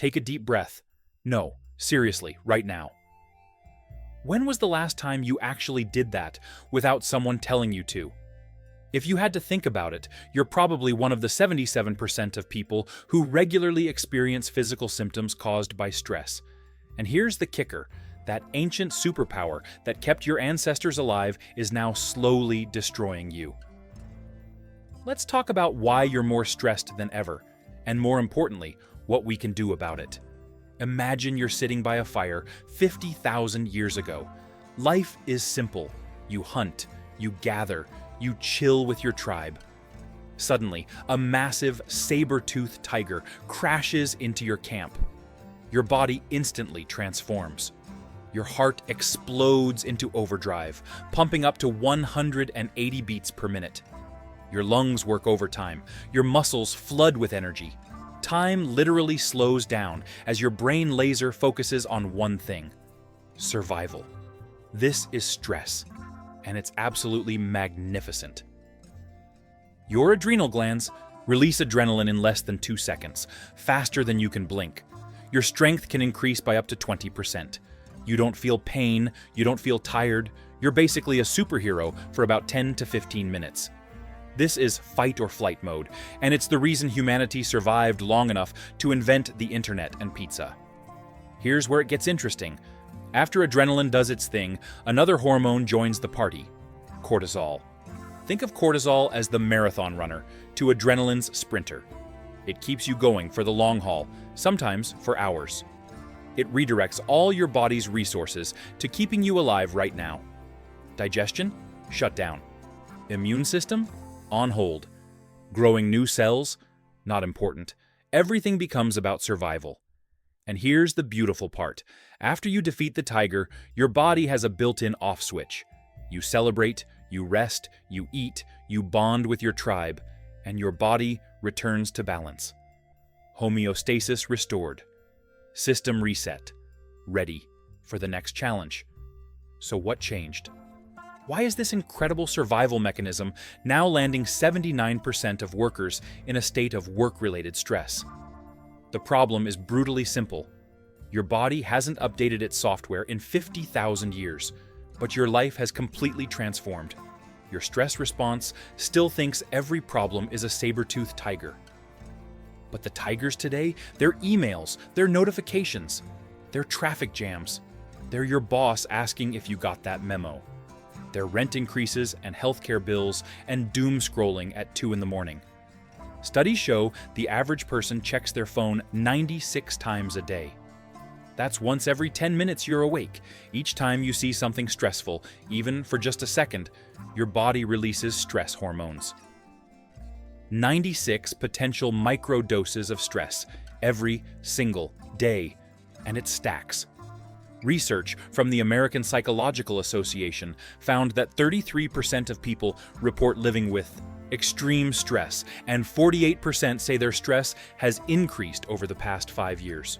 Take a deep breath. No, seriously, right now. When was the last time you actually did that without someone telling you to? If you had to think about it, you're probably one of the 77% of people who regularly experience physical symptoms caused by stress. And here's the kicker. That ancient superpower that kept your ancestors alive is now slowly destroying you. Let's talk about why you're more stressed than ever, and more importantly, what we can do about it. Imagine you're sitting by a fire 50,000 years ago. Life is simple. You hunt, you gather, you chill with your tribe. Suddenly, a massive saber-toothed tiger crashes into your camp. Your body instantly transforms. Your heart explodes into overdrive, pumping up to 180 beats per minute. Your lungs work overtime. Your muscles flood with energy. Time literally slows down as your brain laser focuses on one thing: survival. This is stress, and it's absolutely magnificent. Your adrenal glands release adrenaline in less than 2 seconds, faster than you can blink. Your strength can increase by up to 20%. You don't feel pain, you don't feel tired. You're basically a superhero for about 10 to 15 minutes. This is fight or flight mode, and it's the reason humanity survived long enough to invent the internet and pizza. Here's where it gets interesting. After adrenaline does its thing, another hormone joins the party: cortisol. Think of cortisol as the marathon runner to adrenaline's sprinter. It keeps you going for the long haul, sometimes for hours. It redirects all your body's resources to keeping you alive right now. Digestion? Shut down. Immune system? On hold. Growing new cells? Not important. Everything becomes about survival. And here's the beautiful part. After you defeat the tiger, your body has a built-in off switch. You celebrate, you rest, you eat, you bond with your tribe, and your body returns to balance. Homeostasis restored. System reset. Ready for the next challenge. So what changed? Why is this incredible survival mechanism now landing 79% of workers in a state of work-related stress? The problem is brutally simple. Your body hasn't updated its software in 50,000 years, but your life has completely transformed. Your stress response still thinks every problem is a saber-toothed tiger. But the tigers today, they're emails, they're notifications, they're traffic jams, they're your boss asking if you got that memo. Their rent increases and healthcare bills and doom scrolling at 2 in the morning. Studies show the average person checks their phone 96 times a day. That's once every 10 minutes you're awake. Each time you see something stressful, even for just a second, your body releases stress hormones. 96 potential microdoses of stress every single day, and it stacks. Research from the American Psychological Association found that 33% of people report living with extreme stress, and 48% say their stress has increased over the past 5 years.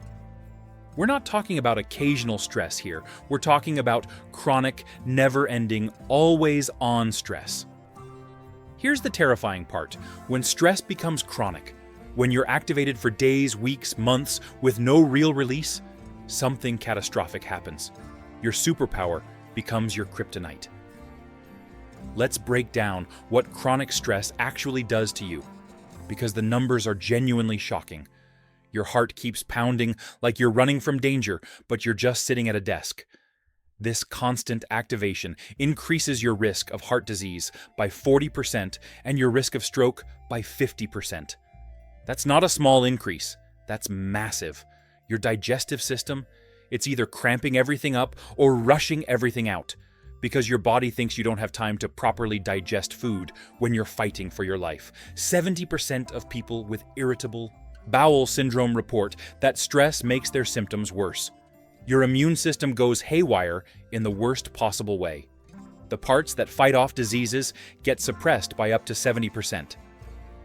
We're not talking about occasional stress here. We're talking about chronic, never-ending, always-on stress. Here's the terrifying part. When stress becomes chronic, when you're activated for days, weeks, months with no real release, something catastrophic happens. Your superpower becomes your kryptonite. Let's break down what chronic stress actually does to you, because the numbers are genuinely shocking. Your heart keeps pounding like you're running from danger, but you're just sitting at a desk. This constant activation increases your risk of heart disease by 40% and your risk of stroke by 50%. That's not a small increase. That's massive. Your digestive system, it's either cramping everything up or rushing everything out, because your body thinks you don't have time to properly digest food when you're fighting for your life. 70% of people with irritable bowel syndrome report that stress makes their symptoms worse. Your immune system goes haywire in the worst possible way. The parts that fight off diseases get suppressed by up to 70%.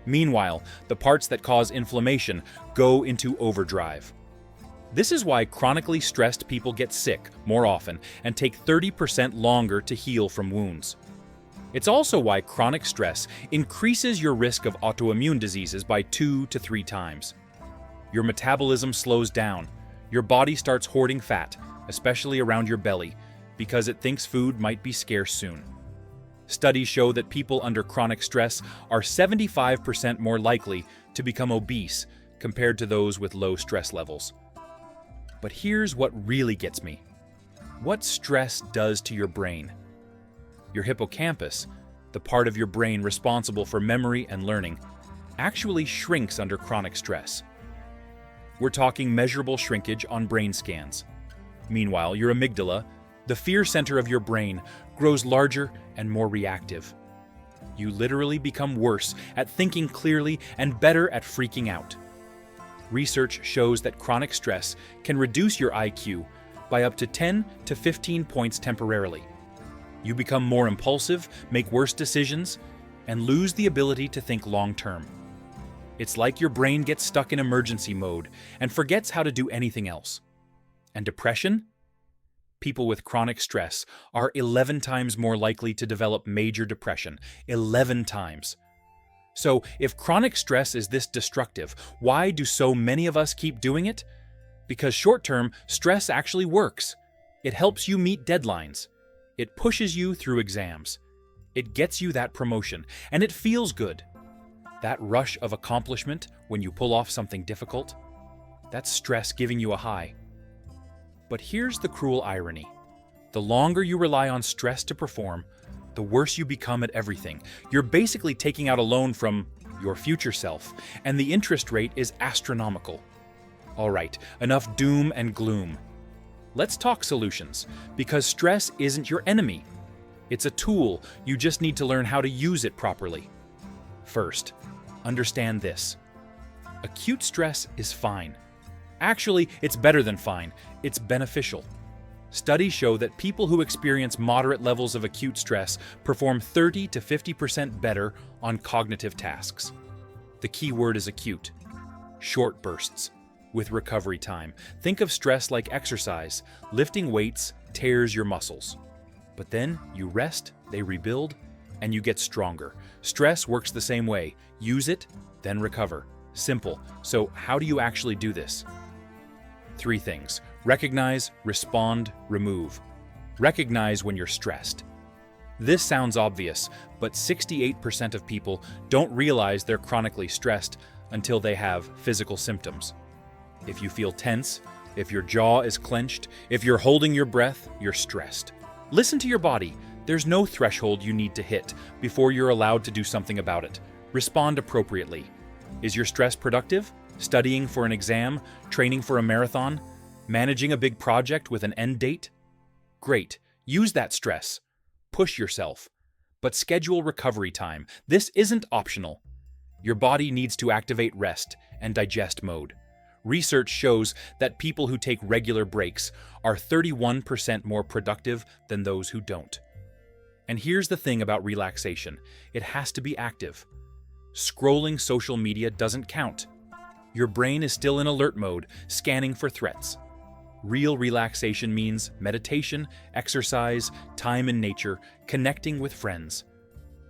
Meanwhile, the parts that cause inflammation go into overdrive. This is why chronically stressed people get sick more often and take 30% longer to heal from wounds. It's also why chronic stress increases your risk of autoimmune diseases by 2 to 3 times. Your metabolism slows down. Your body starts hoarding fat, especially around your belly, because it thinks food might be scarce soon. Studies show that people under chronic stress are 75% more likely to become obese compared to those with low stress levels. But here's what really gets me. What stress does to your brain. Your hippocampus, the part of your brain responsible for memory and learning, actually shrinks under chronic stress. We're talking measurable shrinkage on brain scans. Meanwhile, your amygdala, the fear center of your brain, grows larger and more reactive. You literally become worse at thinking clearly and better at freaking out. Research shows that chronic stress can reduce your IQ by up to 10 to 15 points temporarily. You become more impulsive, make worse decisions, and lose the ability to think long-term. It's like your brain gets stuck in emergency mode and forgets how to do anything else. And depression? People with chronic stress are 11 times more likely to develop major depression. 11 times. So, if chronic stress is this destructive, why do so many of us keep doing it? Because short-term, stress actually works. It helps you meet deadlines. It pushes you through exams. It gets you that promotion, and it feels good. That rush of accomplishment when you pull off something difficult, that's stress giving you a high. But here's the cruel irony. The longer you rely on stress to perform, the worse you become at everything. You're basically taking out a loan from your future self, and the interest rate is astronomical. All right, enough doom and gloom. Let's talk solutions, because stress isn't your enemy. It's a tool, you just need to learn how to use it properly. First, understand this. Acute stress is fine. Actually, it's better than fine. It's beneficial. Studies show that people who experience moderate levels of acute stress perform 30 to 50% better on cognitive tasks. The key word is acute. Short bursts, with recovery time. Think of stress like exercise. Lifting weights tears your muscles. But then you rest, they rebuild, and you get stronger. Stress works the same way. Use it, then recover. Simple. So how do you actually do this? 3 things. Recognize, respond, remove. Recognize when you're stressed. This sounds obvious, but 68% of people don't realize they're chronically stressed until they have physical symptoms. If you feel tense, if your jaw is clenched, if you're holding your breath, you're stressed. Listen to your body. There's no threshold you need to hit before you're allowed to do something about it. Respond appropriately. Is your stress productive? Studying for an exam? Training for a marathon? Managing a big project with an end date? Great. Use that stress. Push yourself. But schedule recovery time. This isn't optional. Your body needs to activate rest and digest mode. Research shows that people who take regular breaks are 31% more productive than those who don't. And here's the thing about relaxation. It has to be active. Scrolling social media doesn't count. Your brain is still in alert mode, scanning for threats. Real relaxation means meditation, exercise, time in nature, connecting with friends.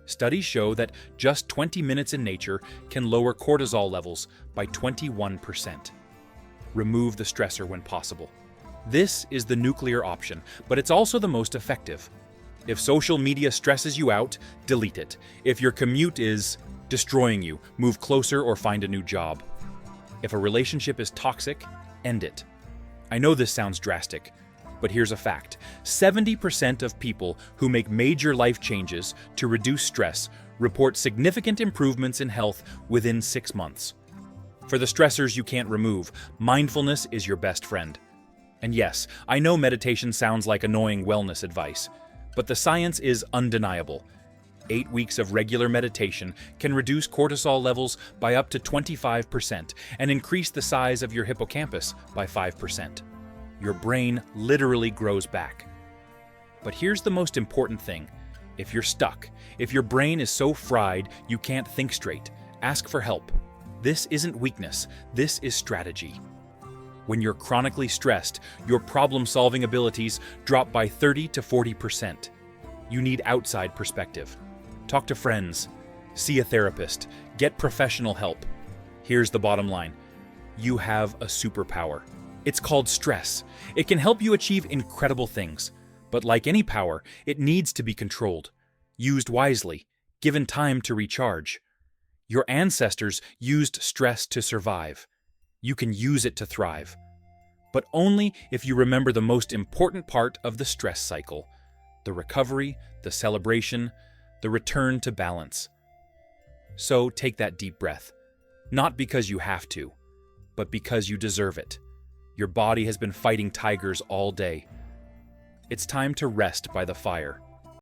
Studies show that just 20 minutes in nature can lower cortisol levels by 21%. Remove the stressor when possible. This is the nuclear option, but it's also the most effective. If social media stresses you out, delete it. If your commute is destroying you, move closer or find a new job. If a relationship is toxic, end it. I know this sounds drastic, but here's a fact. 70% of people who make major life changes to reduce stress report significant improvements in health within 6 months. For the stressors you can't remove, mindfulness is your best friend. And yes, I know meditation sounds like annoying wellness advice, but the science is undeniable. 8 weeks of regular meditation can reduce cortisol levels by up to 25% and increase the size of your hippocampus by 5%. Your brain literally grows back. But here's the most important thing. If you're stuck, if your brain is so fried you can't think straight, ask for help. This isn't weakness, this is strategy. When you're chronically stressed, your problem-solving abilities drop by 30 to 40%. You need outside perspective. Talk to friends, see a therapist, get professional help. Here's the bottom line. you have a superpower. It's called stress. It can help you achieve incredible things. But like any power, it needs to be controlled, used wisely, given time to recharge. Your ancestors used stress to survive. You can use it to thrive. But only if you remember the most important part of the stress cycle: the recovery, the celebration, the return to balance. So take that deep breath. Not because you have to, but because you deserve it. Your body has been fighting tigers all day. It's time to rest by the fire.